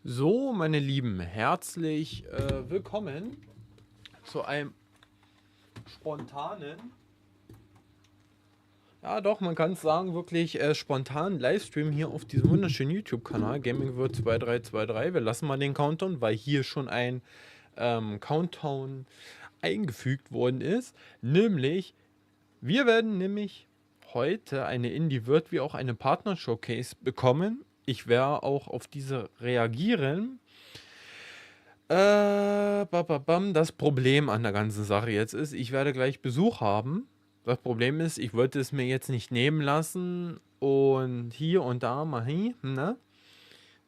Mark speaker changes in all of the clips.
Speaker 1: So, meine Lieben, herzlich willkommen zu einem spontanen, ja doch, man kann es sagen, wirklich spontanen Livestream hier auf diesem wunderschönen YouTube-Kanal Gaming wird 2323. Wir lassen mal den Countdown, weil hier schon ein Countdown eingefügt worden ist. Nämlich, wir werden nämlich heute eine Indie wird wie auch eine Partner-Showcase bekommen. Ich werde auch auf diese reagieren. Das Problem an der ganzen Sache jetzt ist, ich werde gleich Besuch haben. Das Problem ist, ich wollte es mir jetzt nicht nehmen lassen und hier und da mal hin, ne?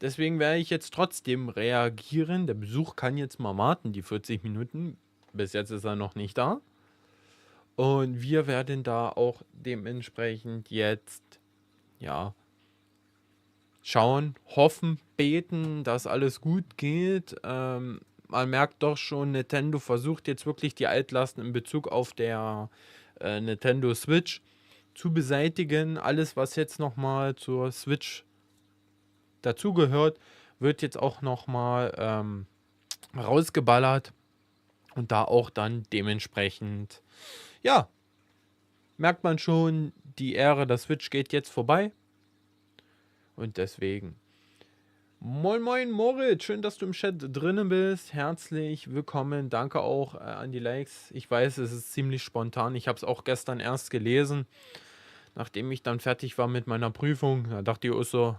Speaker 1: Deswegen werde ich jetzt trotzdem reagieren. Der Besuch kann jetzt mal warten, die 40 Minuten. Bis jetzt ist er noch nicht da. Und wir werden da auch dementsprechend jetzt, ja, schauen, hoffen, beten, dass alles gut geht. Man merkt doch schon, Nintendo versucht jetzt wirklich die Altlasten in Bezug auf der Nintendo Switch zu beseitigen. Alles, was jetzt nochmal zur Switch dazugehört, wird jetzt auch nochmal rausgeballert und da auch dann dementsprechend, ja, merkt man schon, die Ära der Switch geht jetzt vorbei und deswegen. Moin Moin Moritz, schön, dass du im Chat drinnen bist. Herzlich willkommen. Danke auch an die Likes. Ich weiß, es ist ziemlich spontan. Ich habe es auch gestern erst gelesen, nachdem ich dann fertig war mit meiner Prüfung. Da dachte ich auch so,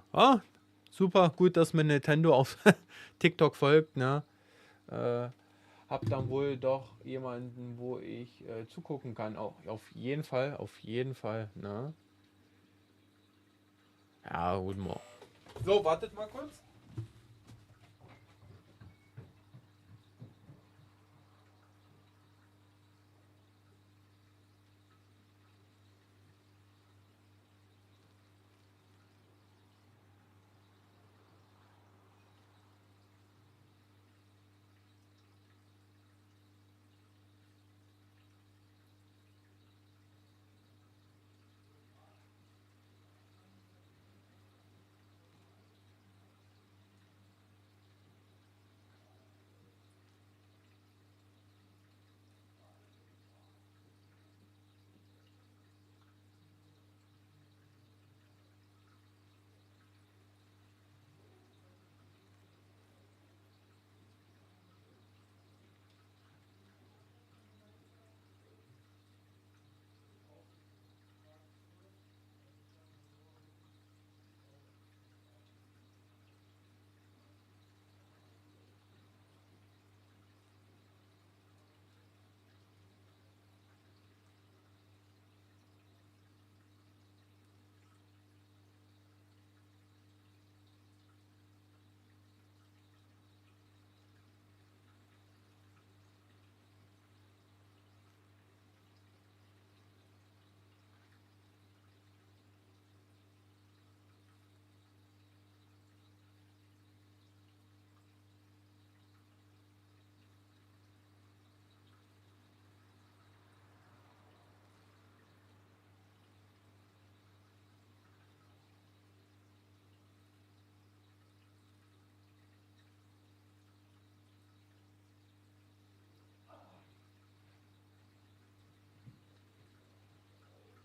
Speaker 1: super, gut, dass mir Nintendo auf TikTok folgt. Ne? Hab dann wohl doch jemanden, wo ich zugucken kann. Auch auf jeden Fall, auf jeden Fall. Ne? Ja, guten Morgen. So, wartet mal kurz.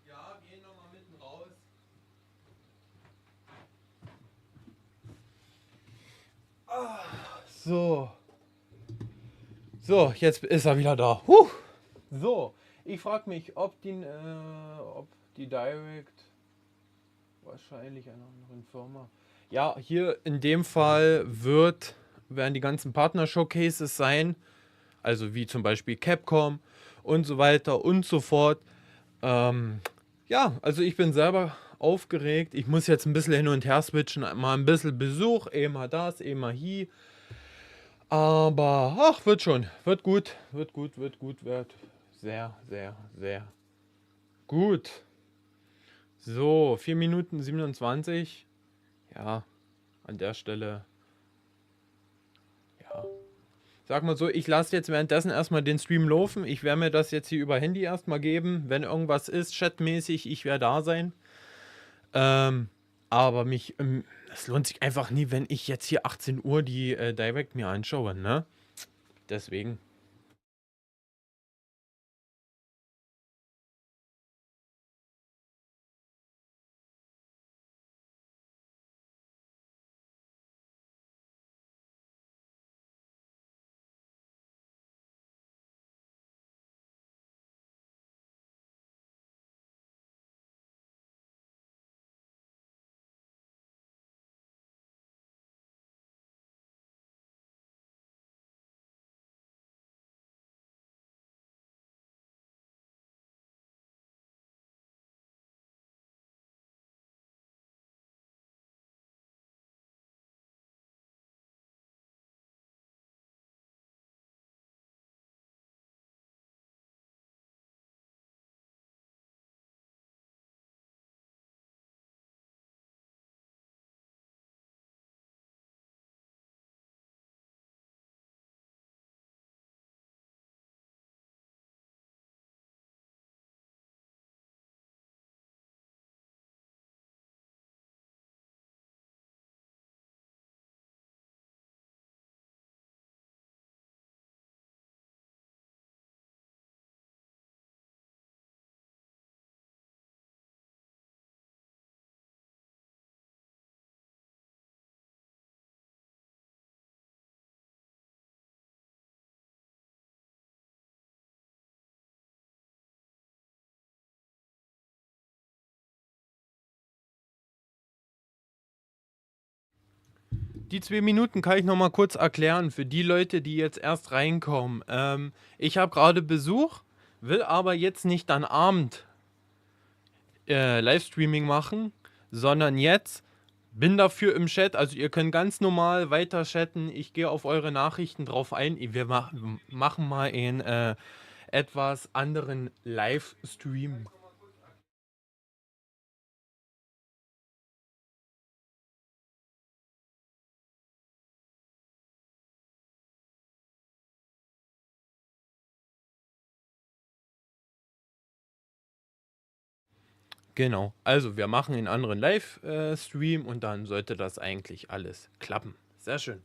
Speaker 1: Ja, gehen nochmal mitten raus. So. So, jetzt ist er wieder da. So, ich frage mich, ob die Direct wahrscheinlich einer anderen Firma. Ja, hier in dem Fall werden die ganzen Partner-Showcases sein. Also wie zum Beispiel Capcom und so weiter und so fort. Ja, also ich bin selber aufgeregt. Ich muss jetzt ein bisschen hin und her switchen. Mal ein bisschen Besuch, mal das, mal hier. Aber, ach, wird schon. Wird gut, wird gut, wird gut, wird sehr, sehr, sehr gut. So, 4 Minuten 27. Ja, an der Stelle, ja. Sag mal so, ich lasse jetzt währenddessen erstmal den Stream laufen. Ich werde mir das jetzt hier über Handy erstmal geben. Wenn irgendwas ist, chatmäßig, ich werde da sein. Aber mich das lohnt sich einfach nie, wenn ich jetzt hier 18 Uhr die Direct mir anschaue, ne? Deswegen. Die 2 Minuten kann ich noch mal kurz erklären für die Leute, die jetzt erst reinkommen. Ich habe gerade Besuch, will aber jetzt nicht dann Abend Livestreaming machen, sondern jetzt bin dafür im Chat. Also ihr könnt ganz normal weiter chatten. Ich gehe auf eure Nachrichten drauf ein. Wir machen mal einen etwas anderen Livestream. Genau, also wir machen einen anderen Livestream und dann sollte das eigentlich alles klappen. Sehr schön.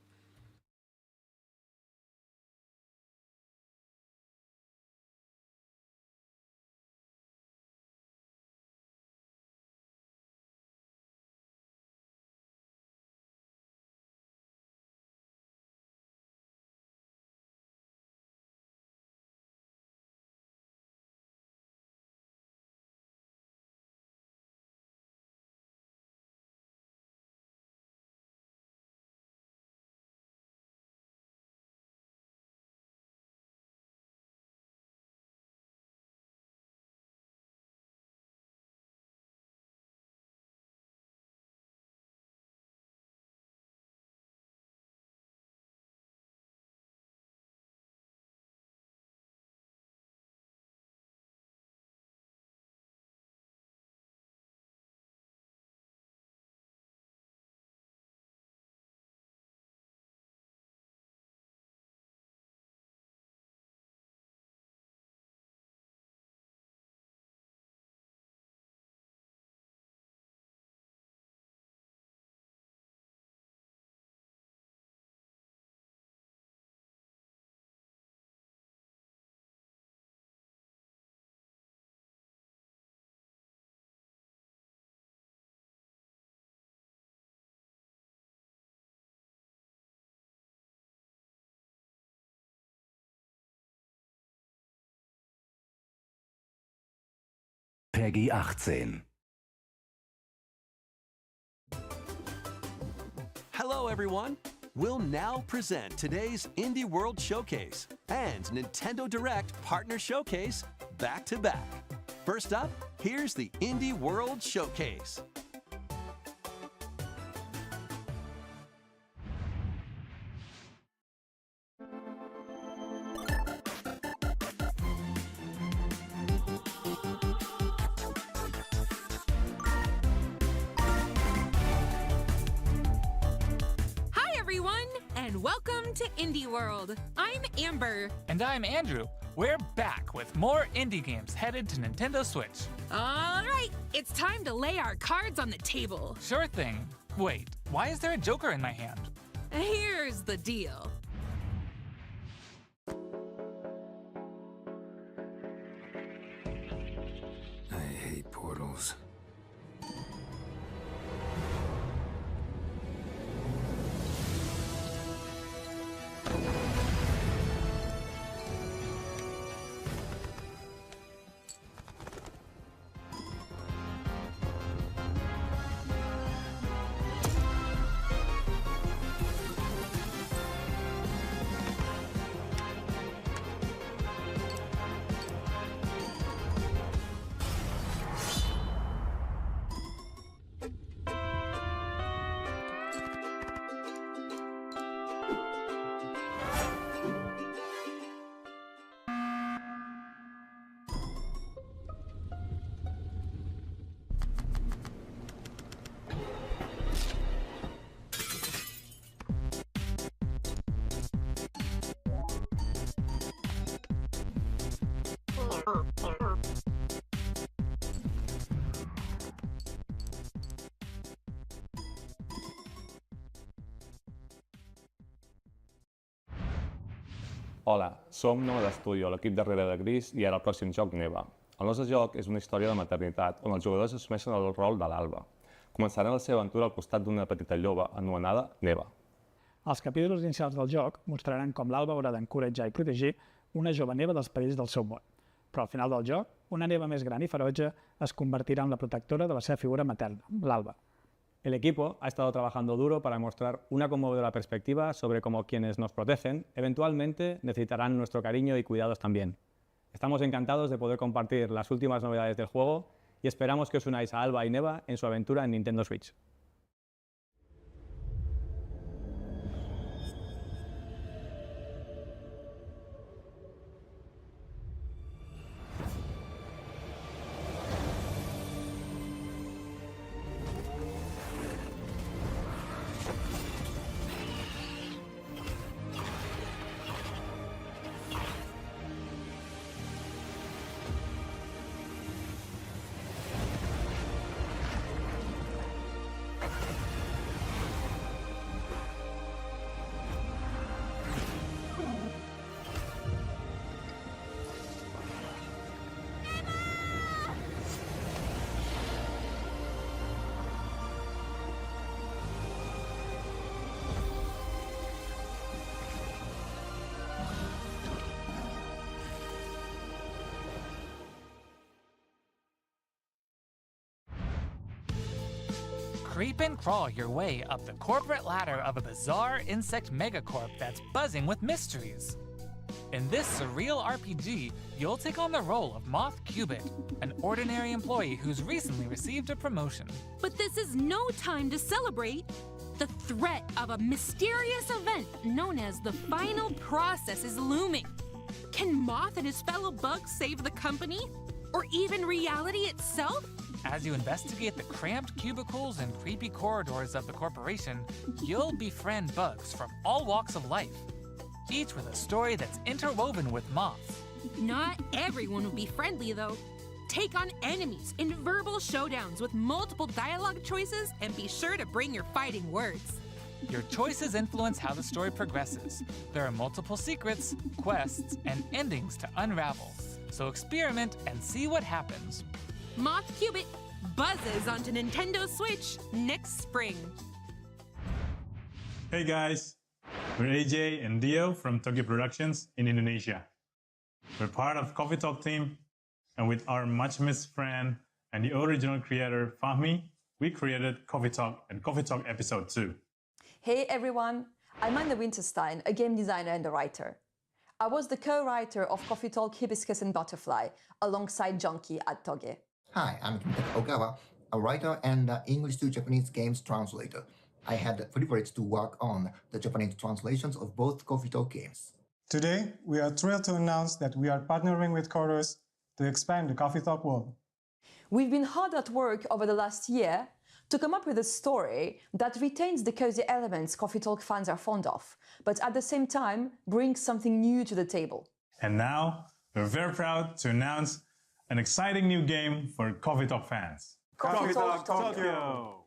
Speaker 2: Peggy 18.
Speaker 3: Hello, everyone. We'll now present today's Indie World Showcase and Nintendo Direct Partner Showcase back to back. First up, here's the Indie World Showcase.
Speaker 4: Welcome to Indie World. I'm Amber.
Speaker 5: And I'm Andrew. We're back with more indie games headed to Nintendo Switch.
Speaker 4: All right, it's time to lay our cards on the table.
Speaker 5: Sure thing. Wait, why is there a joker in my hand?
Speaker 4: Here's the deal.
Speaker 2: I hate portals.
Speaker 6: Hola, som Nova d'Estudio, l'equip darrere de Gris i ara el pròxim joc Neva. El nostre joc és una història de maternitat on els jugadors assumeixen el rol de l'Alba. Començaran la seva aventura al costat d'una petita lloba anomenada Neva.
Speaker 7: Els capítols inicials del joc mostraran com l'Alba haurà d'encoratjar i protegir una jove Neva dels perills del seu món. Però al final del joc, una Neva més gran i ferotge es convertirà en la protectora de la seva figura materna, l'Alba.
Speaker 6: El equipo ha estado trabajando duro para mostrar una conmovedora perspectiva sobre cómo quienes nos protegen eventualmente necesitarán nuestro cariño y cuidados también. Estamos encantados de poder compartir las últimas novedades del juego y esperamos que os unáis a Alba y Neva en su aventura en Nintendo Switch.
Speaker 5: Creep and crawl your way up the corporate ladder of a bizarre insect megacorp that's buzzing with mysteries. In this surreal RPG, you'll take on the role of Moth Cubit, an ordinary employee who's recently received a promotion.
Speaker 4: But this is no time to celebrate. The threat of a mysterious event known as the final process is looming. Can Moth and his fellow bugs save the company? Or even reality itself?
Speaker 5: As you investigate the cramped cubicles and creepy corridors of the corporation, you'll befriend bugs from all walks of life, each with a story that's interwoven with moths.
Speaker 4: Not everyone will be friendly, though. Take on enemies in verbal showdowns with multiple dialogue choices, and be sure to bring your fighting words.
Speaker 5: Your choices influence how the story progresses. There are multiple secrets, quests, and endings to unravel. So experiment and see what happens.
Speaker 4: Moth Cubit buzzes onto Nintendo Switch next spring.
Speaker 8: Hey guys, we're AJ and Dio from Tokyo Productions in Indonesia. We're part of Coffee Talk team, and with our much missed friend and the original creator Fahmi, we created Coffee Talk and Coffee Talk Episode 2.
Speaker 9: Hey everyone, I'm Anna Winterstein, a game designer and a writer. I was the co-writer of Coffee Talk Hibiscus and Butterfly alongside Junkie at Toge.
Speaker 10: Hi, I'm Kimitaka Ogawa, a writer and English to Japanese games translator. I had the privilege to work on the Japanese translations of both Coffee Talk games.
Speaker 11: Today, we are thrilled to announce that we are partnering with Chorus to expand the Coffee Talk world.
Speaker 9: We've been hard at work over the last year to come up with a story that retains the cozy elements Coffee Talk fans are fond of, but at the same time brings something new to the table.
Speaker 8: And now, we're very proud to announce an exciting new game for Coffee Talk fans.
Speaker 9: Coffee Talk Tokyo!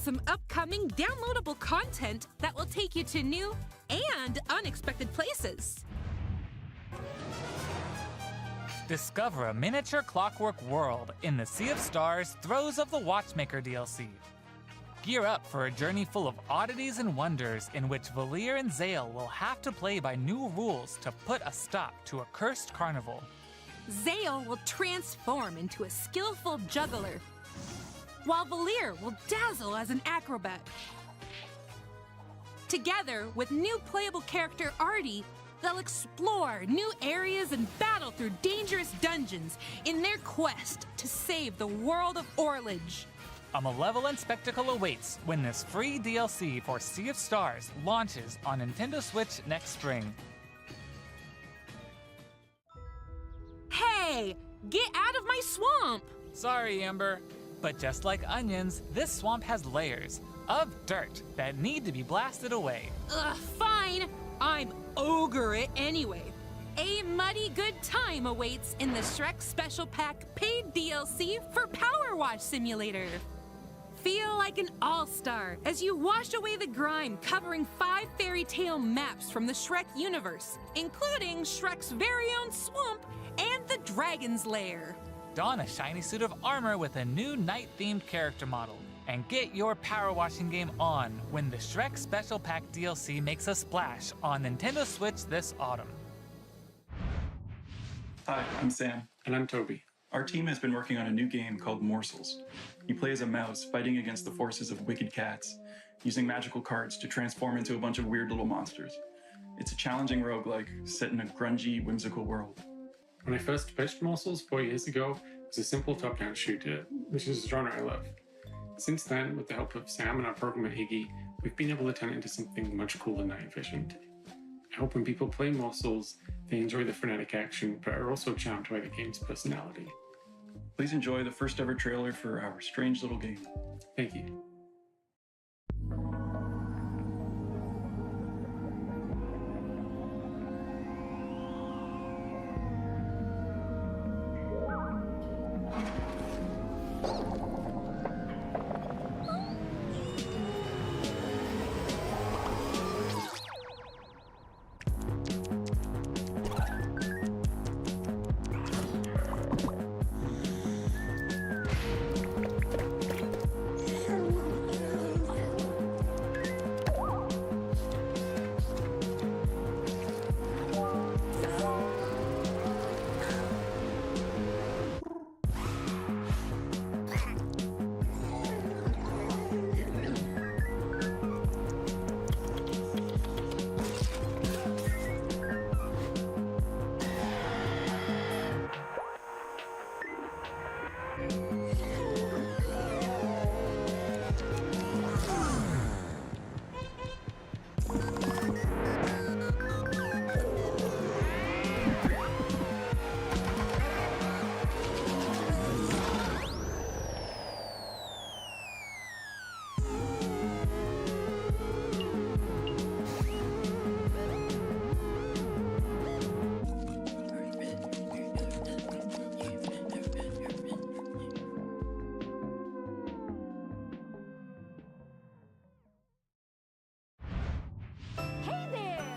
Speaker 4: some upcoming downloadable content that will take you to new and unexpected places.
Speaker 5: Discover a miniature clockwork world in the Sea of Stars Throes of the Watchmaker DLC. Gear up for a journey full of oddities and wonders in which Valir and Zale will have to play by new rules to put a stop to a cursed carnival.
Speaker 4: Zale will transform into a skillful juggler, while Valir will dazzle as an acrobat. Together with new playable character Artie, they'll explore new areas and battle through dangerous dungeons in their quest to save the world of Orlage.
Speaker 5: A malevolent spectacle awaits when this free DLC for Sea of Stars launches on Nintendo Switch next spring.
Speaker 4: Hey, get out of my swamp!
Speaker 5: Sorry, Amber, but just like onions, this swamp has layers of dirt that need to be blasted away.
Speaker 4: Ugh, fine. I'm ogre it anyway. A muddy good time awaits in the Shrek Special Pack paid DLC for Power Wash Simulator. Feel like an all-star as you wash away the grime covering 5 fairy tale maps from the Shrek universe, including Shrek's very own swamp and the Dragon's Lair.
Speaker 5: Don a shiny suit of armor with a new night-themed character model, and get your power washing game on when the Shrek Special Pack DLC makes a splash on Nintendo Switch this autumn.
Speaker 12: Hi, I'm Sam.
Speaker 13: And I'm Toby.
Speaker 12: Our team has been working on a new game called Morsels. You play as a mouse fighting against the forces of wicked cats, using magical cards to transform into a bunch of weird little monsters. It's a challenging roguelike set in a grungy, whimsical world.
Speaker 13: When I first pitched Morsels 4 years ago, it was a simple top-down shooter, which is a genre I love. Since then, with the help of Sam and our programmer Iggy, we've been able to turn it into something much cooler and night efficient. I hope when people play Morsels, they enjoy the frenetic action, but are also charmed by the game's personality.
Speaker 12: Please enjoy the first ever trailer for our strange little game.
Speaker 13: Thank you.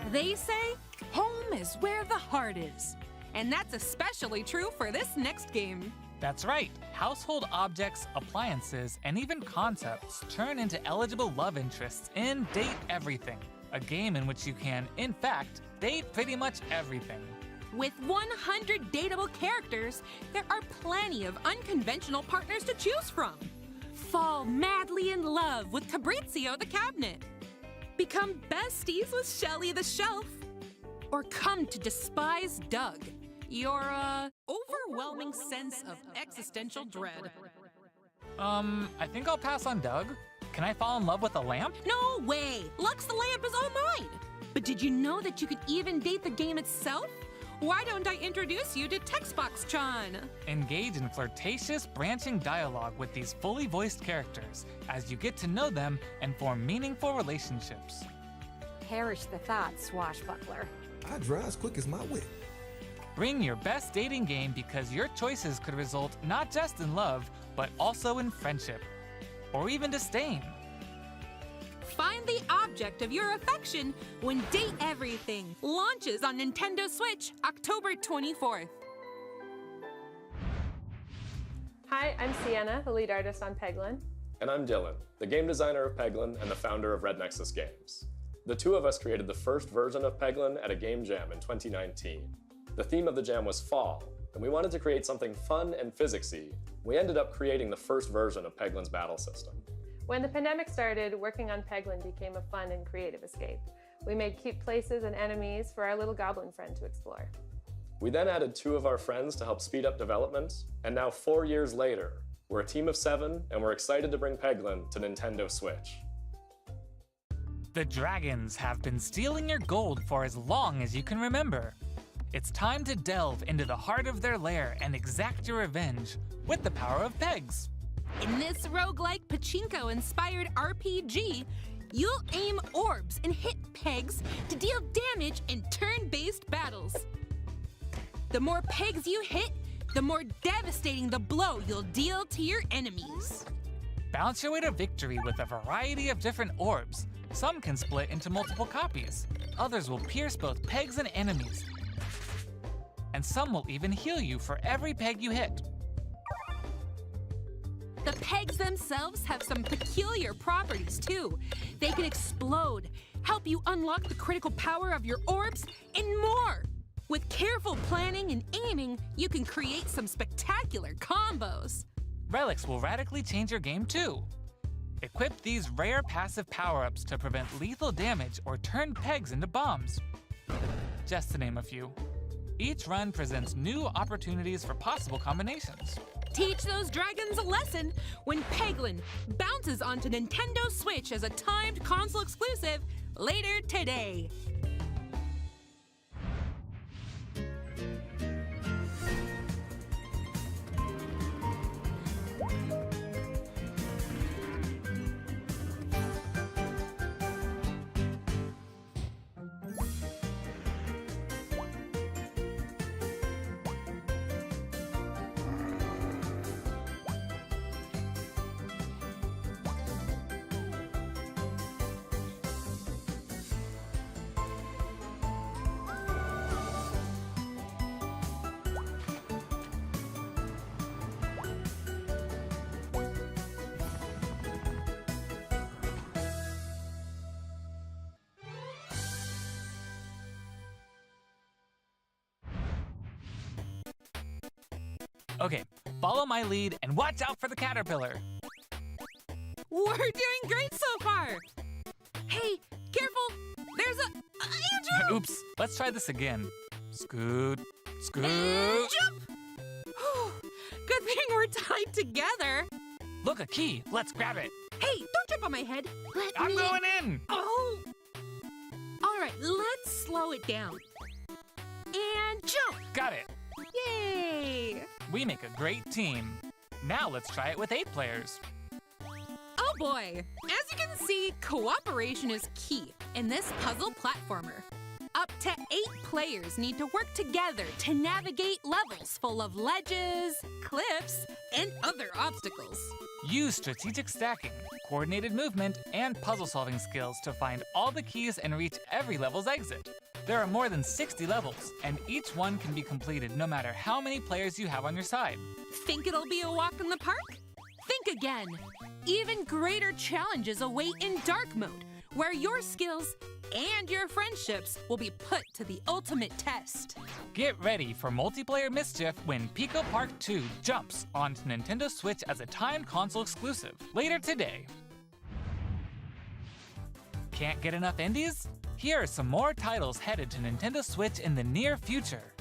Speaker 4: They say home is where the heart is. And that's especially true for this next game.
Speaker 5: That's right. Household objects, appliances, and even concepts turn into eligible love interests in Date Everything, a game in which you can, in fact, date pretty much everything.
Speaker 4: With 100 dateable characters, there are plenty of unconventional partners to choose from. Fall madly in love with Fabrizio the cabinet. Become besties with Shelly the shelf. Or come to despise Doug, your, overwhelming sense of existential dread.
Speaker 5: I think I'll pass on Doug. Can I fall in love with a lamp?
Speaker 4: No way! Lux the lamp is all mine! But did you know that you could even date the game itself? Why don't I introduce you to Textbox-chan?
Speaker 5: Engage in flirtatious, branching dialogue with these fully voiced characters as you get to know them and form meaningful relationships.
Speaker 14: Perish the thought, swashbuckler.
Speaker 2: I draw as quick as my wit.
Speaker 5: Bring your best dating game because your choices could result not just in love, but also in friendship. Or even disdain.
Speaker 4: find the object of your affection when Date Everything launches on Nintendo Switch October 24th.
Speaker 15: Hi, I'm Sienna, the lead artist on Peglin.
Speaker 16: And I'm Dylan, the game designer of Peglin and the founder of Red Nexus Games. The two of us created the first version of Peglin at a game jam in 2019. The theme of the jam was fall, and we wanted to create something fun and physicsy. We ended up creating the first version of Peglin's battle system.
Speaker 15: When the pandemic started, working on Peglin became a fun and creative escape. We made cute places and enemies for our little goblin friend to explore.
Speaker 16: We then added 2 of our friends to help speed up development, and now 4 years later, we're a team of 7, and we're excited to bring Peglin to Nintendo Switch.
Speaker 5: The dragons have been stealing your gold for as long as you can remember. It's time to delve into the heart of their lair and exact your revenge with the power of pegs.
Speaker 4: In this roguelike pachinko-inspired RPG, you'll aim orbs and hit pegs to deal damage in turn-based battles. The more pegs you hit, the more devastating the blow you'll deal to your enemies.
Speaker 5: Bounce your way to victory with a variety of different orbs. Some can split into multiple copies. Others will pierce both pegs and enemies. And some will even heal you for every peg you hit.
Speaker 4: The pegs themselves have some peculiar properties too. They can explode, help you unlock the critical power of your orbs, and more. With careful planning and aiming, you can create some spectacular combos.
Speaker 5: Relics will radically change your game too. Equip these rare passive power-ups to prevent lethal damage or turn pegs into bombs. Just to name a few. Each run presents new opportunities for possible combinations.
Speaker 4: Teach those dragons a lesson when Peglin bounces onto Nintendo Switch as a timed console exclusive later today.
Speaker 5: Okay, follow my lead and watch out for the caterpillar.
Speaker 4: We're doing great so far. Hey, careful! There's a Andrew!
Speaker 5: Oops, let's try this again. Scoot, scoot.
Speaker 4: And jump! Good thing we're tied together.
Speaker 5: Look, a key. Let's grab it.
Speaker 4: Hey, don't jump on my head.
Speaker 5: I'm going in.
Speaker 4: Oh! All right, let's slow it down. And jump!
Speaker 5: Got it.
Speaker 4: Yay!
Speaker 5: We make a great team. Now let's try it with 8 players.
Speaker 4: Oh boy! As you can see, cooperation is key in this puzzle platformer. Up to 8 players need to work together to navigate levels full of ledges, cliffs, and other obstacles.
Speaker 5: Use strategic stacking, coordinated movement, and puzzle-solving skills to find all the keys and reach every level's exit. There are more than 60 levels, and each one can be completed no matter how many players you have on your side.
Speaker 4: Think it'll be a walk in the park? Think again. Even greater challenges await in dark mode, where your skills and your friendships will be put to the ultimate test.
Speaker 5: Get ready for multiplayer mischief when Pico Park 2 jumps onto Nintendo Switch as a timed console exclusive later today. Can't get enough indies? Here are some more titles headed to Nintendo Switch in the near future.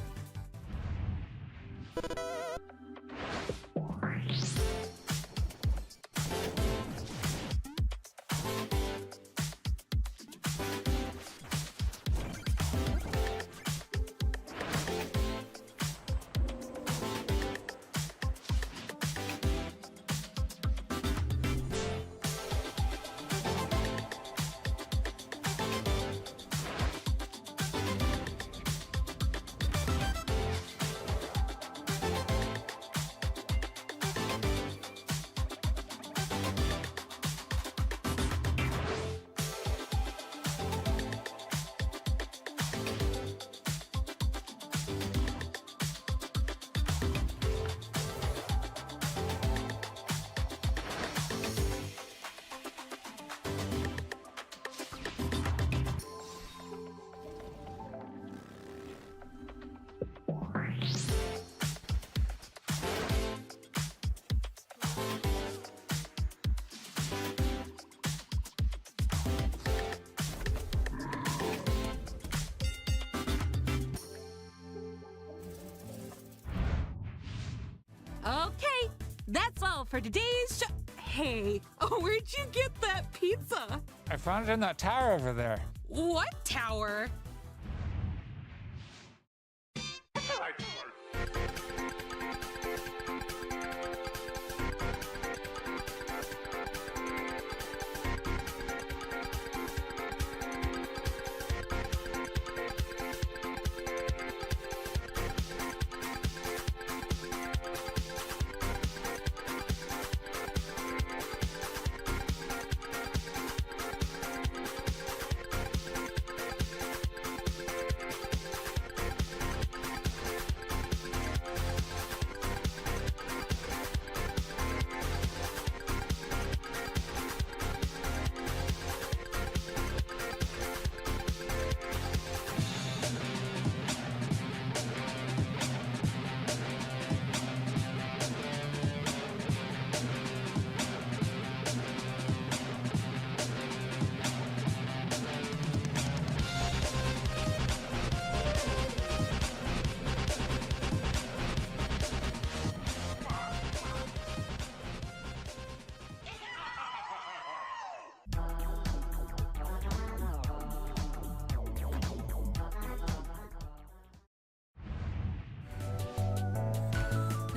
Speaker 4: That's all for today's show. Hey, where'd you get that pizza?
Speaker 5: I found it in that tower over there.
Speaker 4: What tower?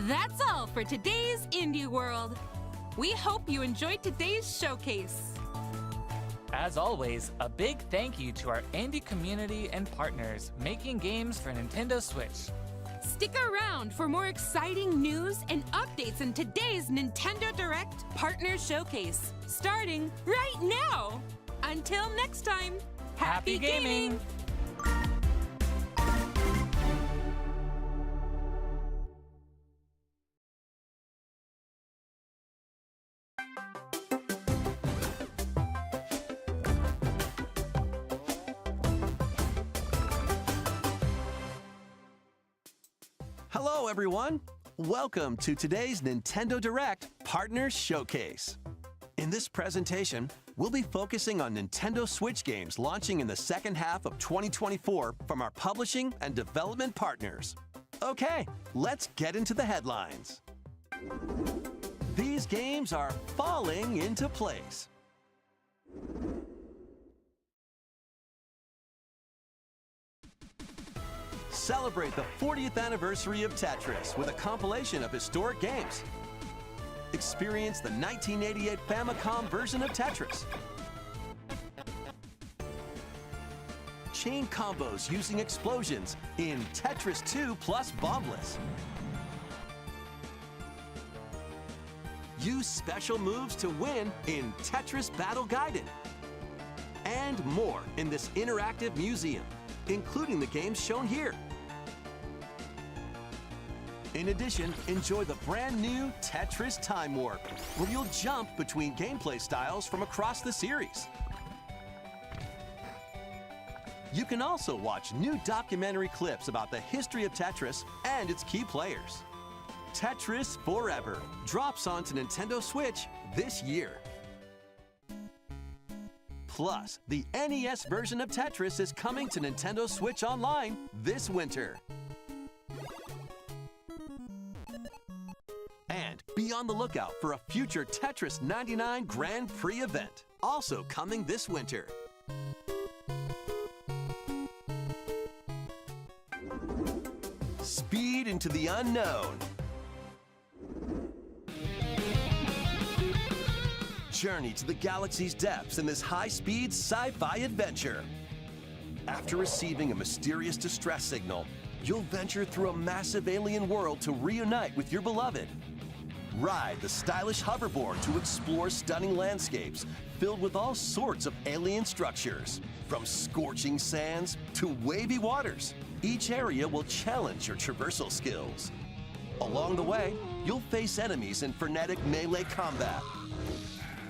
Speaker 4: That's all for today's Indie World. We hope you enjoyed today's showcase.
Speaker 5: As always, a big thank you to our indie community and partners making games for Nintendo Switch.
Speaker 4: Stick around for more exciting news and updates in today's Nintendo Direct Partner Showcase, starting right now. Until next time, happy gaming!
Speaker 3: Hello, everyone. Welcome to today's Nintendo Direct Partner Showcase. In this presentation, we'll be focusing on Nintendo Switch games launching in the second half of 2024 from our publishing and development partners. Okay, let's get into the headlines. These games are falling into place. Celebrate the 40th anniversary of Tetris with a compilation of historic games. Experience the 1988 Famicom version of Tetris. Chain combos using explosions in Tetris 2 plus Bombless. Use special moves to win in Tetris Battle Guided. And more in this interactive museum, including the games shown here. In addition, enjoy the brand new Tetris Time Warp, where you'll jump between gameplay styles from across the series. You can also watch new documentary clips about the history of Tetris and its key players. Tetris Forever drops onto Nintendo Switch this year. Plus, the NES version of Tetris is coming to Nintendo Switch Online this winter. And be on the lookout for a future Tetris 99 Grand Prix event, also coming this winter. Speed into the unknown. Journey to the galaxy's depths in this high-speed sci-fi adventure. After receiving a mysterious distress signal, you'll venture through a massive alien world to reunite with your beloved. Ride the stylish hoverboard to explore stunning landscapes filled with all sorts of alien structures. From scorching sands to wavy waters, each area will challenge your traversal skills. Along the way, you'll face enemies in frenetic melee combat.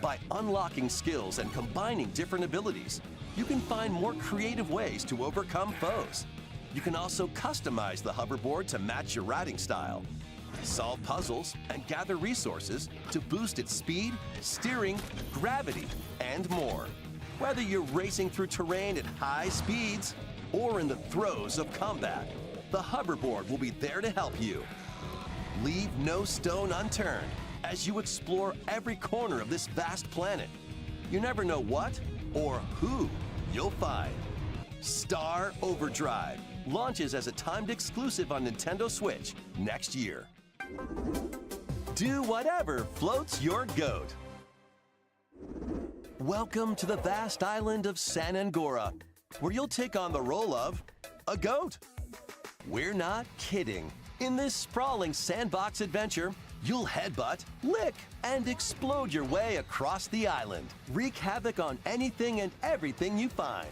Speaker 3: By unlocking skills and combining different abilities, you can find more creative ways to overcome foes. You can also customize the hoverboard to match your riding style, solve puzzles, and gather resources to boost its speed, steering, gravity, and more. Whether you're racing through terrain at high speeds or in the throes of combat, the hoverboard will be there to help you. Leave no stone unturned as you explore every corner of this vast planet. You never know what or who you'll find. Star Overdrive launches as a timed exclusive on Nintendo Switch next year. Do whatever floats your goat. Welcome to the vast island of San Angora, where you'll take on the role of a goat. We're not kidding. In this sprawling sandbox adventure, you'll headbutt, lick, and explode your way across the island. Wreak havoc on anything and everything you find.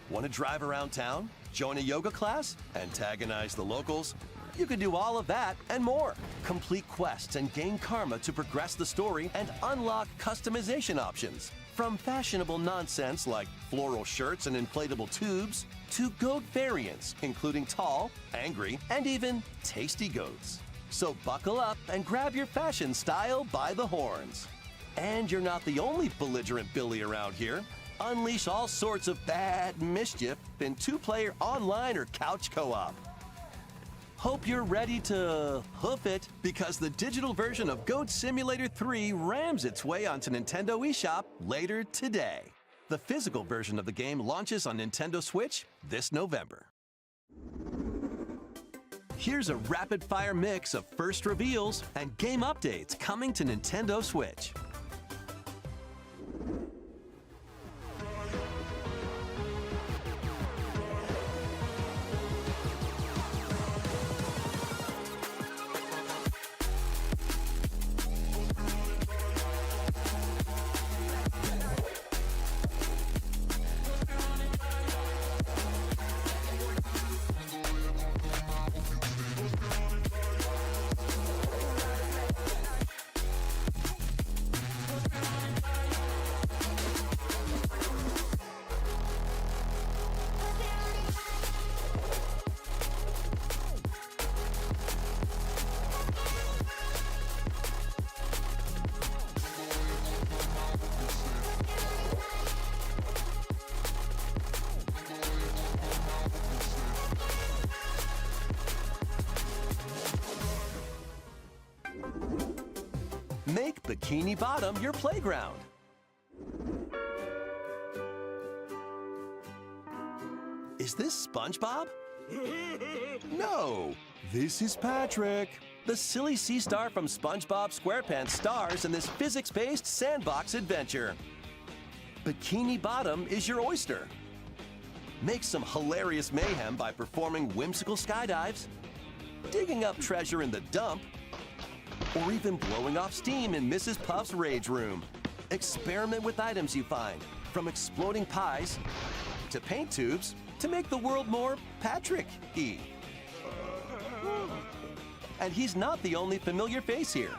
Speaker 3: Want to drive around town, join a yoga class, antagonize the locals? You can do all of that and more. Complete quests and gain karma to progress the story and unlock customization options. From fashionable nonsense like floral shirts and inflatable tubes, to goat variants, including tall, angry, and even tasty goats. So buckle up and grab your fashion style by the horns. And you're not the only belligerent Billy around here. Unleash all sorts of bad mischief in 2-player online or couch co-op. Hope you're ready to hoof it, because the digital version of Goat Simulator 3 rams its way onto Nintendo eShop later today. The physical version of the game launches on Nintendo Switch this November. Here's a rapid-fire mix of first reveals and game updates coming to Nintendo Switch. Make Bikini Bottom your playground. Is this SpongeBob? No, this is Patrick. The silly sea star from SpongeBob SquarePants stars in this physics-based sandbox adventure. Bikini Bottom is your oyster. Make some hilarious mayhem by performing whimsical skydives, digging up treasure in the dump, or even blowing off steam in Mrs. Puff's rage room. Experiment with items you find, from exploding pies to paint tubes, to make the world more Patrick-y. And he's not the only familiar face here.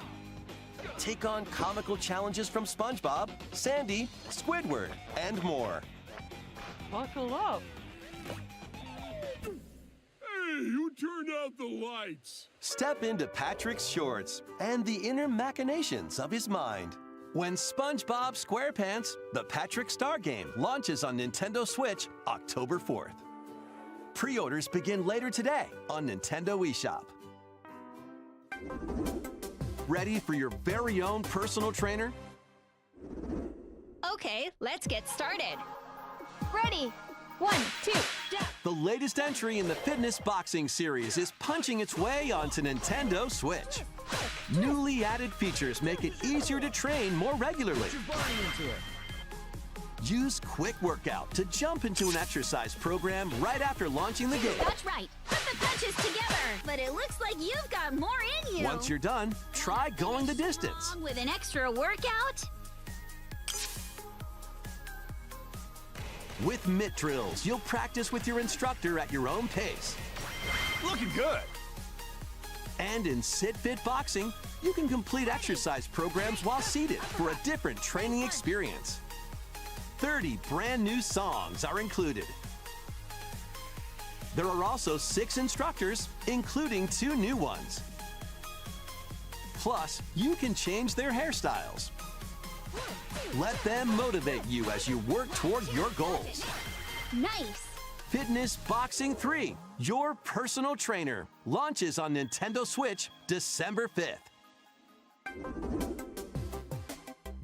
Speaker 3: Take on comical challenges from SpongeBob, Sandy, Squidward, and more.
Speaker 17: Buckle up.
Speaker 18: Hey, who turned out the lights?
Speaker 3: Step into Patrick's shorts and the inner machinations of his mind. When SpongeBob SquarePants, the Patrick Star Game, launches on Nintendo Switch October 4th. Pre-orders begin later today on Nintendo eShop. Ready for your very own personal trainer?
Speaker 19: Okay, let's get started. Ready. 1, 2, jump.
Speaker 3: The latest entry in the fitness boxing series is punching its way onto Nintendo Switch. Newly added features make it easier to train more regularly. Use Quick Workout to jump into an exercise program right after launching the game.
Speaker 19: That's right. Put the punches together. But it looks like you've got more in you.
Speaker 3: Once you're done, try going the distance.
Speaker 19: With an extra workout?
Speaker 3: With mitt drills, you'll practice with your instructor at your own pace.
Speaker 18: Looking good.
Speaker 3: And in Sit Fit Boxing, you can complete exercise programs while seated for a different training experience. 30 brand new songs are included. There are also 6 instructors, including 2 new ones. Plus, you can change their hairstyles. Let them motivate you as you work toward your goals.
Speaker 19: Nice.
Speaker 3: Fitness Boxing 3, your personal trainer, launches on Nintendo Switch December 5th.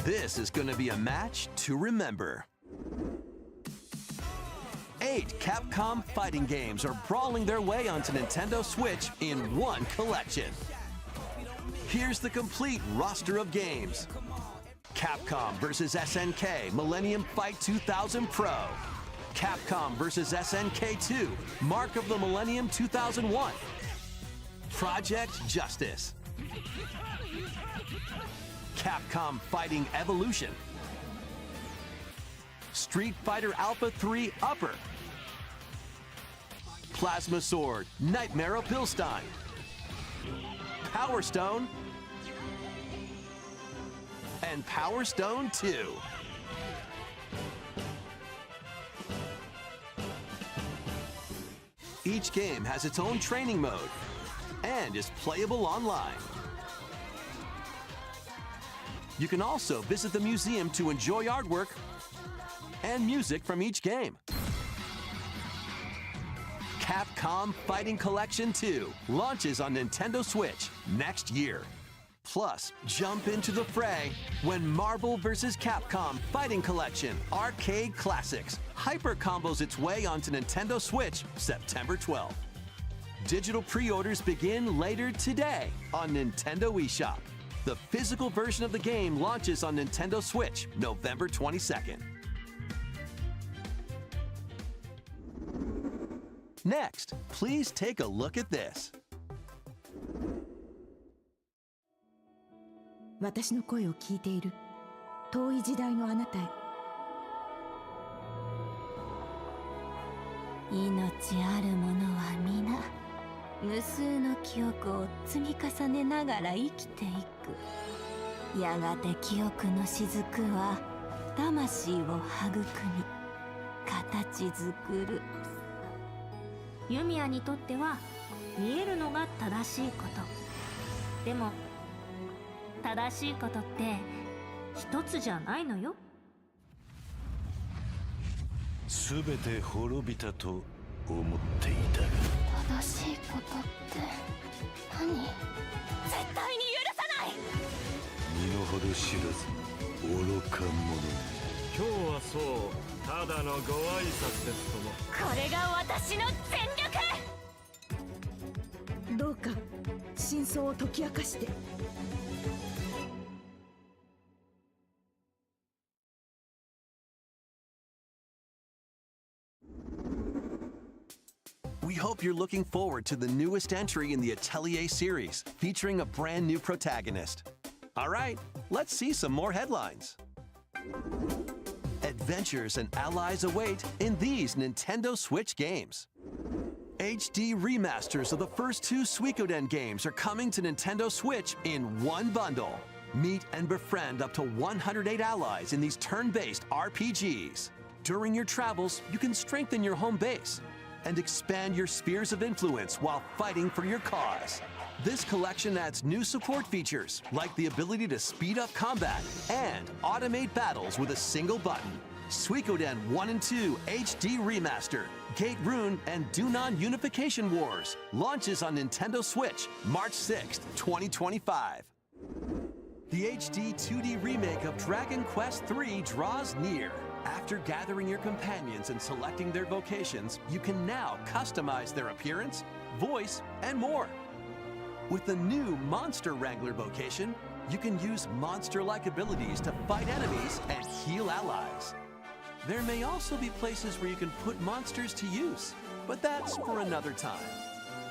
Speaker 3: This is going to be a match to remember. 8 Capcom fighting games are brawling their way onto Nintendo Switch in one collection. Here's the complete roster of games. Capcom vs. SNK Millennium Fight 2000 Pro. Capcom vs. SNK 2 Mark of the Millennium 2001. Project Justice. Capcom Fighting Evolution. Street Fighter Alpha 3 Upper. Plasma Sword Nightmare of Pilstein. Power Stone. And Power Stone 2. Each game has its own training mode and is playable online. You can also visit the museum to enjoy artwork and music from each game. Capcom Fighting Collection 2 launches on Nintendo Switch next year. Plus, jump into the fray when Marvel vs. Capcom Fighting Collection Arcade Classics hyper combos its way onto Nintendo Switch September 12th. Digital pre-orders begin later today on Nintendo eShop. The physical version of the game launches on Nintendo Switch November 22nd. Next, please take a look at this.
Speaker 20: 私の声を聞いている遠い時代のあなたへ。命ある者は皆無数の記憶を積み重ねながら生きていく。やがて記憶の雫は魂を育み形作る。
Speaker 21: ユミヤにとっては見えるのが正しいこと。でも正しいことって一つじゃないのよ。
Speaker 22: すべて滅びたと思っていたが。
Speaker 20: 正しいことって何？絶対に許さない。
Speaker 22: 身の程知らず愚か者。
Speaker 18: 今日はそうただのご挨拶ですとも。
Speaker 20: これが私の全力。どうか真相を解き明かして。
Speaker 3: We hope you're looking forward to the newest entry in the Atelier series, featuring a brand new protagonist. All right, let's see some more headlines. Adventures and allies await in these Nintendo Switch games. HD remasters of the first 2 Suikoden games are coming to Nintendo Switch in one bundle. Meet and befriend up to 108 allies in these turn-based RPGs. During your travels, you can strengthen your home base and expand your spheres of influence while fighting for your cause. This collection adds new support features, like the ability to speed up combat and automate battles with a single button. Suikoden 1 and 2 HD Remaster, Gate Rune, and Dunan Unification Wars launches on Nintendo Switch March 6th, 2025. The HD 2D remake of Dragon Quest III draws near. After gathering your companions and selecting their vocations, you can now customize their appearance, voice, and more. With the new Monster Wrangler vocation, you can use monster-like abilities to fight enemies and heal allies. There may also be places where you can put monsters to use, but that's for another time.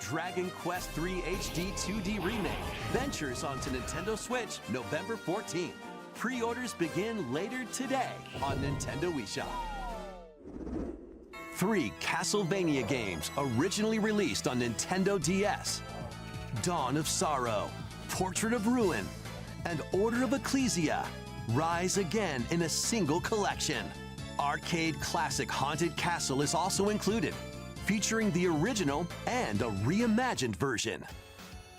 Speaker 3: Dragon Quest III HD 2D Remake ventures onto Nintendo Switch November 14th. Pre-orders begin later today on Nintendo eShop. 3 Castlevania games originally released on Nintendo DS. Dawn of Sorrow, Portrait of Ruin, and Order of Ecclesia rise again in a single collection. Arcade classic Haunted Castle is also included, featuring the original and a reimagined version.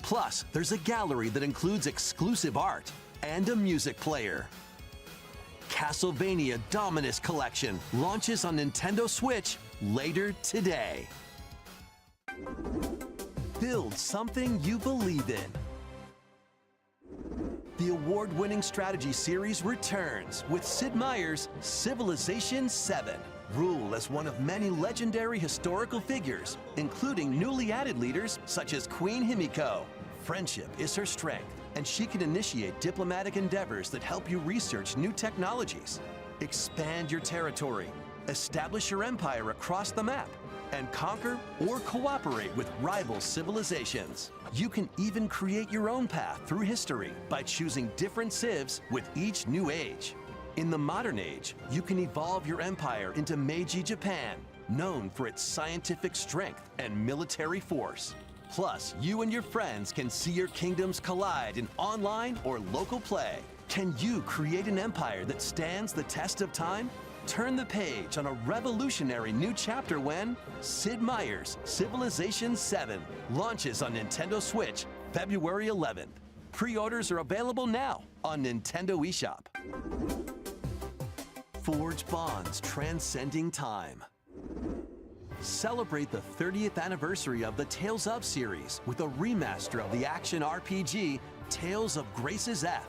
Speaker 3: Plus, there's a gallery that includes exclusive art and a music player. Castlevania Dominus Collection launches on Nintendo Switch later today. Build something you believe in. The award-winning strategy series returns with Sid Meier's Civilization VII. Rule as one of many legendary historical figures, including newly added leaders such as Queen Himiko. Friendship is her strength, and she can initiate diplomatic endeavors that help you research new technologies, expand your territory, establish your empire across the map, and conquer or cooperate with rival civilizations. You can even create your own path through history by choosing different civs with each new age. In the modern age, you can evolve your empire into Meiji Japan, known for its scientific strength and military force. Plus, you and your friends can see your kingdoms collide in online or local play. Can you create an empire that stands the test of time? Turn the page on a revolutionary new chapter when Sid Meier's Civilization VII launches on Nintendo Switch February 11th. Pre-orders are available now on Nintendo eShop. Forge bonds transcending time. Celebrate the 30th anniversary of the Tales of series with a remaster of the action RPG Tales of Grace's F.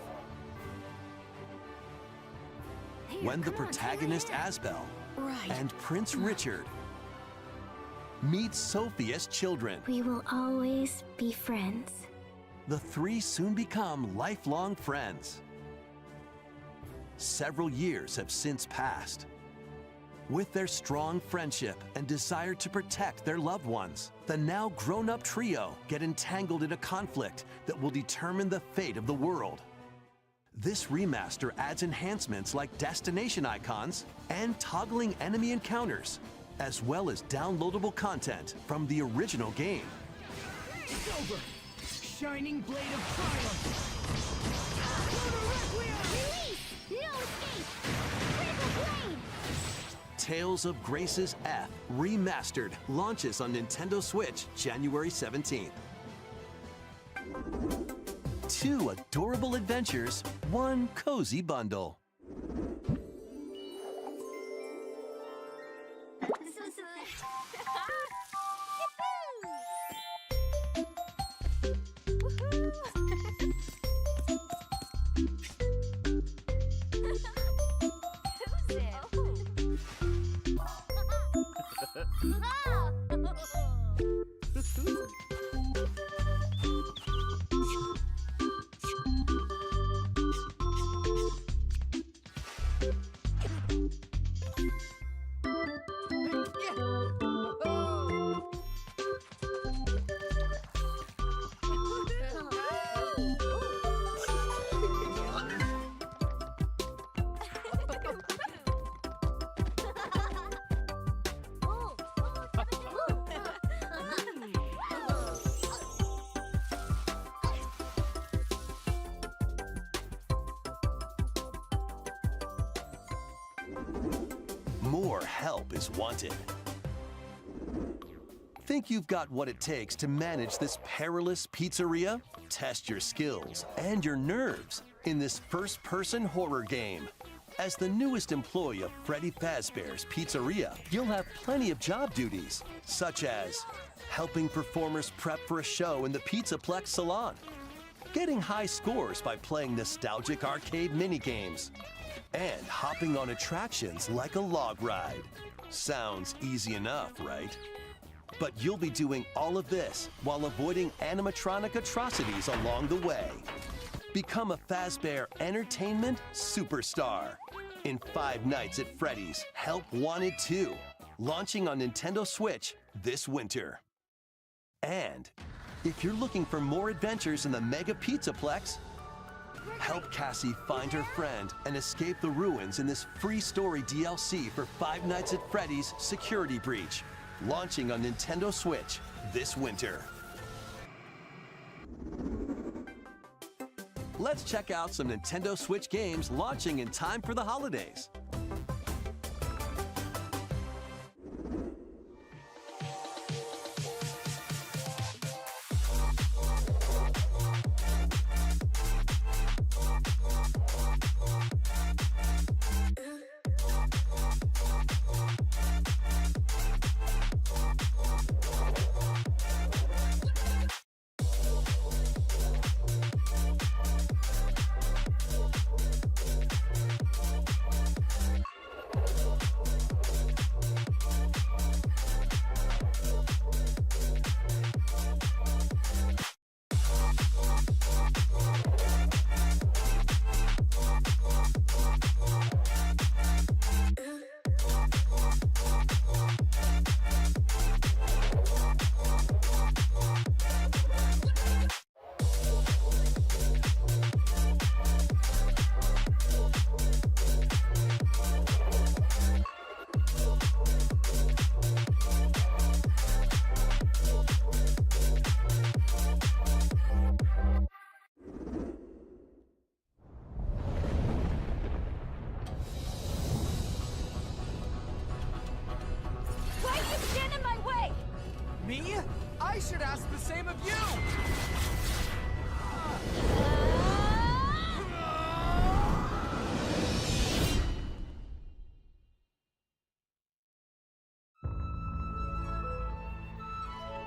Speaker 3: When the protagonist Asbel and Prince Richard meet Sophie as children,
Speaker 20: We will always be friends.
Speaker 3: the three soon become lifelong friends. Several years have since passed. With their strong friendship and desire to protect their loved ones, the now grown-up trio get entangled in a conflict that will determine the fate of the world. This remaster adds enhancements like destination icons and toggling enemy encounters, as well as downloadable content from the original game.
Speaker 1: It's over! Shining blade of triumph!
Speaker 20: Release! No escape! Critical blade!
Speaker 3: Tales of Grace's F Remastered launches on Nintendo Switch January 17th. 2 adorable adventures, 1 cozy bundle. More help is wanted. Think you've got what it takes to manage this perilous pizzeria? Test your skills and your nerves in this first-person horror game. As the newest employee of Freddy Fazbear's Pizzeria, you'll have plenty of job duties, such as helping performers prep for a show in the Pizzaplex salon, getting high scores by playing nostalgic arcade minigames, and hopping on attractions like a log ride. Sounds easy enough, right? But you'll be doing all of this while avoiding animatronic atrocities along the way. Become a Fazbear entertainment superstar in Five Nights at Freddy's Help Wanted 2, launching on Nintendo Switch this winter. And if you're looking for more adventures in the Mega Pizzaplex, help Cassie find her friend and escape the ruins in this free story DLC for Five Nights at Freddy's Security Breach, launching on Nintendo Switch this winter. Let's check out some Nintendo Switch games launching in time for the holidays.
Speaker 5: ask the same of you!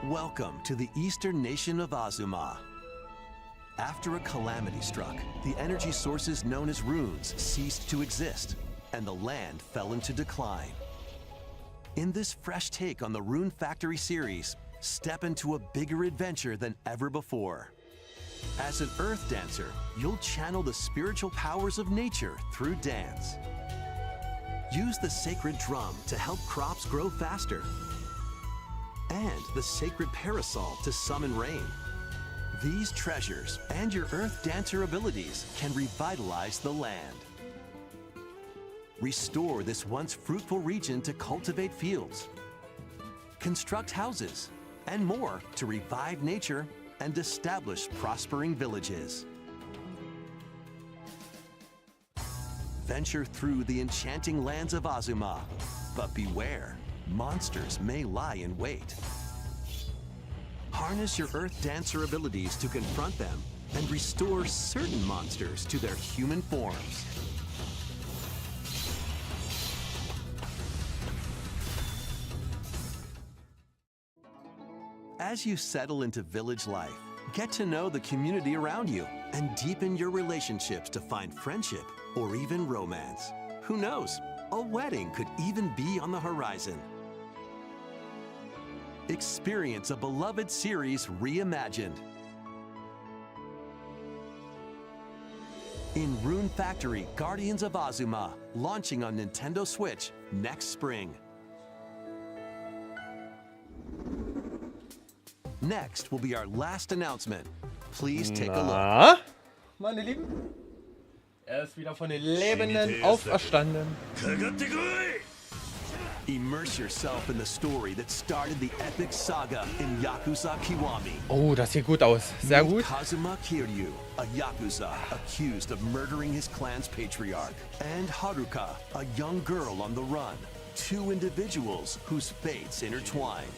Speaker 3: Welcome to the eastern nation of Azuma. After a calamity struck, the energy sources known as runes ceased to exist, and the land fell into decline. In this fresh take on the Rune Factory series, step into a bigger adventure than ever before. As an earth dancer, you'll channel the spiritual powers of nature through dance. Use the sacred drum to help crops grow faster, and the sacred parasol to summon rain. These treasures and your earth dancer abilities can revitalize the land. Restore this once fruitful region to cultivate fields, construct houses, and more to revive nature and establish prospering villages. Venture through the enchanting lands of Azuma, but beware, monsters may lie in wait. Harness your earth dancer abilities to confront them and restore certain monsters to their human forms. As you settle into village life, get to know the community around you and deepen your relationships to find friendship or even romance. Who knows? A wedding could even be on the horizon. Experience a beloved series reimagined. In Rune Factory Guardians of Azuma, launching on Nintendo Switch next spring. Next will be our last announcement. Please take a look.
Speaker 6: Meine Lieben, er ist wieder von den Lebenden auferstanden.
Speaker 3: Immerse yourself in the story that started the epic saga in Yakuza Kiwami.
Speaker 6: Oh, das sieht gut aus. Sehr gut.
Speaker 3: Kazuma Kiryu, a Yakuza accused of murdering his clan's patriarch. And Haruka, a young girl on the run. Two individuals whose fates intertwine.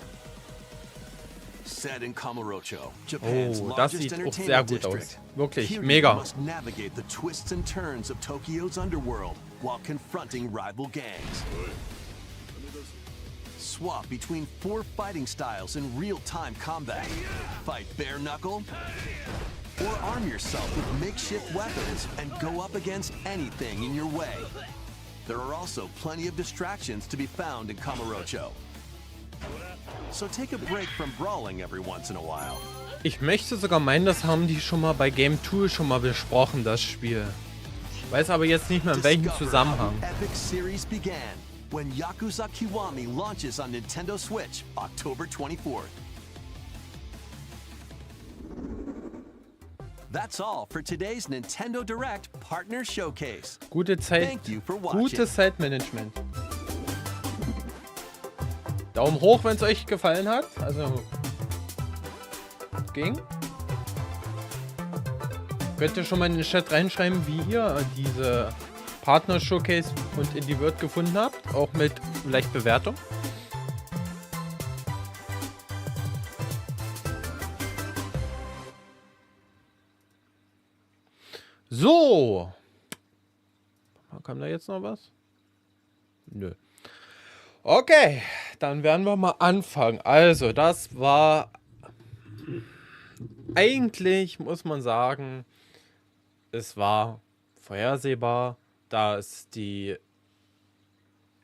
Speaker 3: Set in Kamurocho, Japan's
Speaker 6: das
Speaker 3: largest
Speaker 6: sieht auch sehr
Speaker 3: entertainment
Speaker 6: gut
Speaker 3: district.
Speaker 6: aus. Wirklich,
Speaker 3: Kiryu
Speaker 6: mega.
Speaker 3: must navigate the twists and turns of Tokyo's underworld while confronting rival gangs. Swap between 4 fighting styles in real-time combat. Fight bare knuckle, or arm yourself with makeshift weapons and go up against anything in your way. There are also plenty of distractions to be found in Kamurocho. So take a break from brawling every once in a while.
Speaker 6: Ich möchte sogar meinen, das haben die schon mal bei Game Tool schon mal besprochen, das Spiel. Weiß aber jetzt nicht mehr in welchem Zusammenhang.
Speaker 3: Epic series began when Yakuza Kiwami launches on Nintendo Switch October 24th. That's all for today's Nintendo Direct Partner Showcase.
Speaker 6: Gutes Zeitmanagement. Daumen hoch, wenn es euch gefallen hat. Also ging. Könnt ihr schon mal in den Chat reinschreiben, wie ihr diese Partner Showcase und Indie World gefunden habt, auch mit vielleicht Bewertung. So. Kam da jetzt noch was? Nö. Okay, dann werden wir mal anfangen. Also, das war eigentlich, muss man sagen, es war vorhersehbar, dass die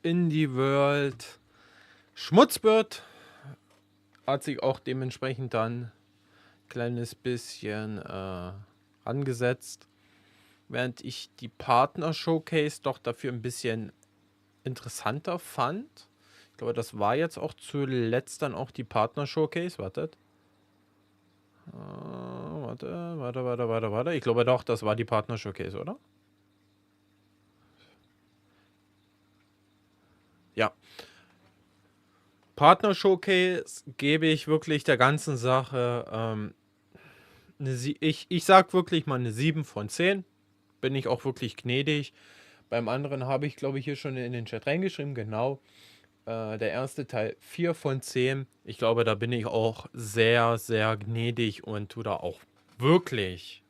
Speaker 6: Indie World Schmutz wird. Hat sich auch dementsprechend dann ein kleines bisschen angesetzt. Während ich die Partner Showcase doch dafür ein bisschen interessanter fand. Ich glaube, das war jetzt auch zuletzt dann auch die Partner Showcase. Wartet. Warte. Ich glaube doch, das war die Partner Showcase, oder? Ja. Partner Showcase gebe ich wirklich der ganzen Sache ich sag wirklich mal eine 7 von 10. Bin ich auch wirklich gnädig. Beim anderen habe ich, glaube ich, hier schon in den Chat reingeschrieben, genau. der erste Teil 4 von 10. Ich glaube, da bin ich auch sehr, sehr gnädig und tu da auch wirklich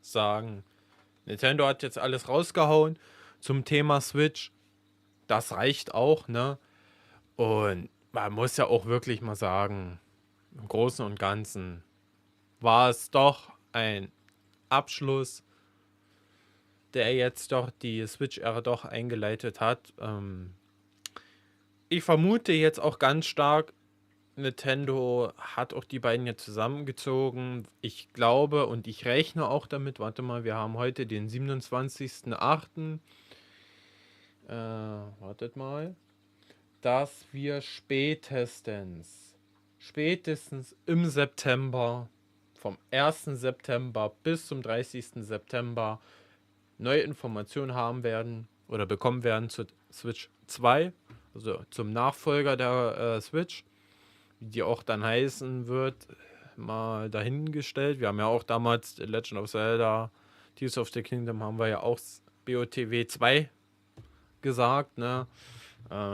Speaker 6: sagen, Nintendo hat jetzt alles rausgehauen zum Thema Switch. Das reicht auch, ne? Und man muss ja auch wirklich mal sagen, im Großen und Ganzen war es doch ein Abschluss, der jetzt doch die Switch-Ära doch eingeleitet hat. Ich vermute jetzt auch ganz stark, Nintendo hat auch die beiden jetzt zusammengezogen. Ich glaube und ich rechne auch damit, warte mal, wir haben heute den 27.08. Wartet mal, dass wir spätestens im September, vom 1. September bis zum 30. September, neue Informationen haben werden oder bekommen werden zu Switch 2, also zum Nachfolger der Switch. Wie die auch dann heißen wird, mal dahingestellt. Wir haben ja auch damals Legend of Zelda, Tears of the Kingdom, haben wir ja auch BOTW 2 gesagt, ne?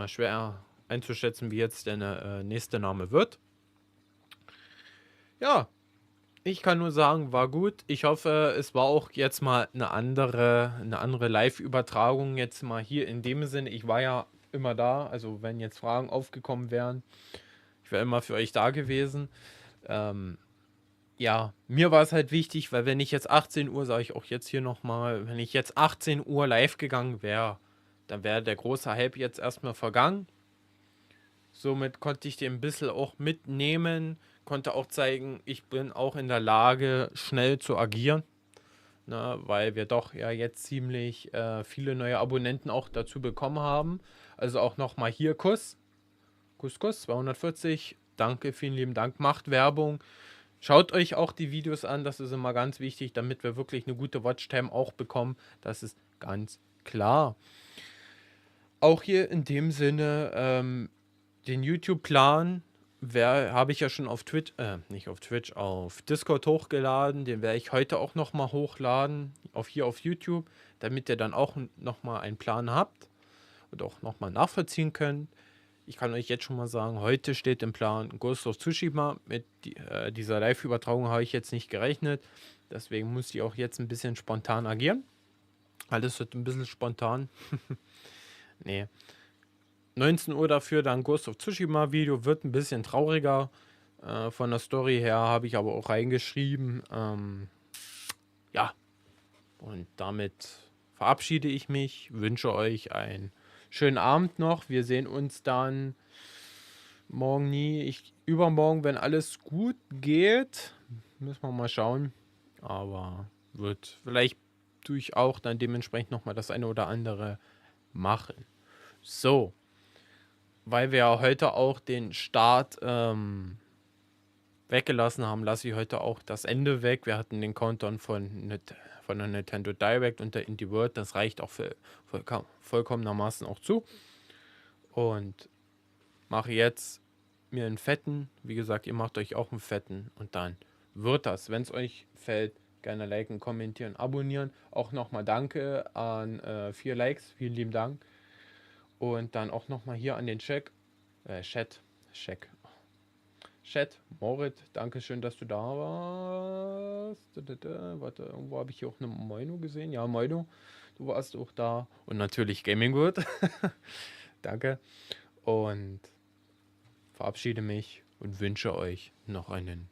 Speaker 6: Schwer einzuschätzen, wie jetzt der nächste Name wird. Ja, ich kann nur sagen, war gut. Ich hoffe, es war auch jetzt mal eine andere Live-Übertragung jetzt mal hier in dem Sinne. Ich war ja immer da, also wenn jetzt Fragen aufgekommen wären, ich wäre immer für euch da gewesen. Ja, mir war es halt wichtig, weil wenn ich jetzt 18 Uhr, sage ich auch jetzt hier nochmal, wenn ich jetzt 18 Uhr live gegangen wäre, dann wäre der große Hype jetzt erstmal vergangen. Somit konnte ich den ein bisschen auch mitnehmen, konnte auch zeigen, ich bin auch in der Lage, schnell zu agieren. Ne, weil wir doch ja jetzt ziemlich viele neue Abonnenten auch dazu bekommen haben. Also auch nochmal hier Kuss. Kuss, 240. Danke, vielen lieben Dank. Macht Werbung. Schaut euch auch die Videos an, das ist immer ganz wichtig, damit wir wirklich eine gute Watchtime auch bekommen. Das ist ganz klar. Auch hier in dem Sinne, den YouTube-Plan habe ich ja schon auf Twitch, nicht auf Twitch, auf Discord hochgeladen. Den werde ich heute auch nochmal hochladen, hier auf YouTube, damit ihr dann auch nochmal einen Plan habt und auch nochmal nachvollziehen könnt. Ich kann euch jetzt schon mal sagen, heute steht im Plan Ghost of Tsushima. Mit dieser Live-Übertragung habe ich jetzt nicht gerechnet. Deswegen muss ich auch jetzt ein bisschen spontan agieren. Alles wird ein bisschen spontan. Nee. 19 Uhr dafür dann Ghost of Tsushima Video. Wird ein bisschen trauriger. Von der Story her habe ich aber auch reingeschrieben. Ja. Und damit verabschiede ich mich. Wünsche euch einen schönen Abend noch. Wir sehen uns dann morgen übermorgen, wenn alles gut geht. Müssen wir mal schauen. Aber vielleicht tue ich auch dann dementsprechend nochmal das eine oder andere machen. So. Weil wir ja heute auch den Start weggelassen haben, lasse ich heute auch das Ende weg. Wir hatten den Countdown von der Nintendo Direct und der Indie World. Das reicht auch vollkommenermaßen auch zu. Und mache jetzt mir einen fetten. Wie gesagt, ihr macht euch auch einen fetten. Und dann wird das. Wenn es euch gefällt, gerne liken, kommentieren, abonnieren. Auch nochmal danke an 4 Likes. Vielen lieben Dank. Und dann auch nochmal hier an den Chat, Moritz, danke schön, dass du da warst. Warte, irgendwo habe ich hier auch eine Moino gesehen. Ja, Moino, du warst auch da. Und natürlich Gaming World. Danke. Und verabschiede mich und wünsche euch noch einen